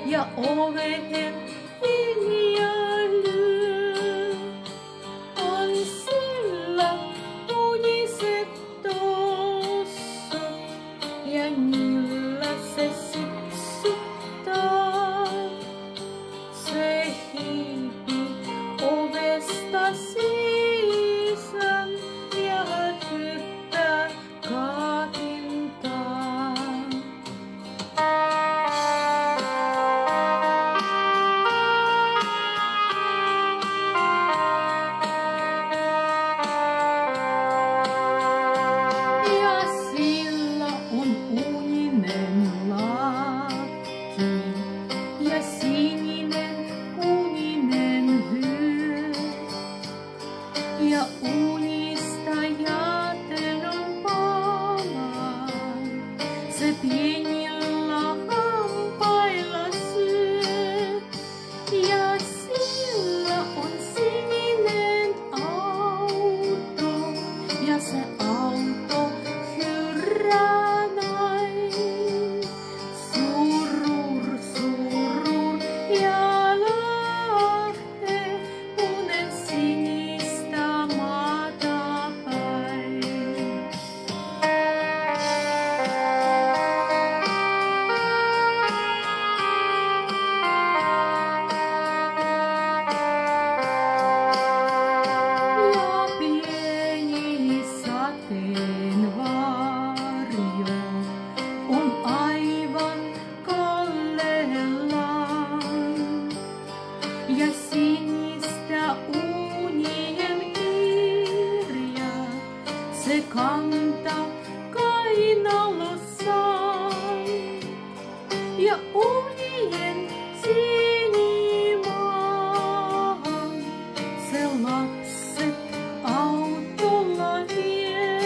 Ja oveen linja lyö, on sillä uniset tossa, ja niillä se syksuttaa. Se hiipi ovesta sisään ja hyppää kaatintaan. Ja sininen uninen vyö, ja unista jäätelön palaan, se pienillä hampailla syö. Ja sillä on sininen auto, ja se auto hyrrää näin. Ja sinistä unien kirja se kantaa kainalossaan. Ja unien sinimaahan se lapset autolla vie.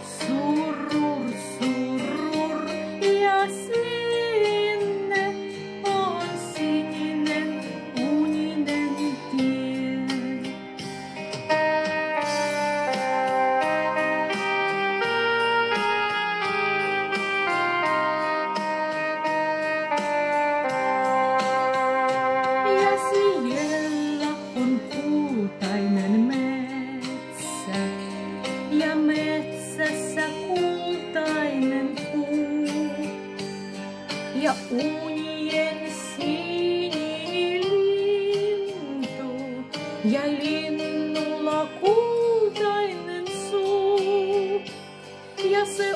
Surur, surur ja sinne on sininen uninen tie. Ja siellä on kultainen metsä, ja metsässä kultainen puu, ja unien sinilintu, ja linnulla kultainen suu, ja se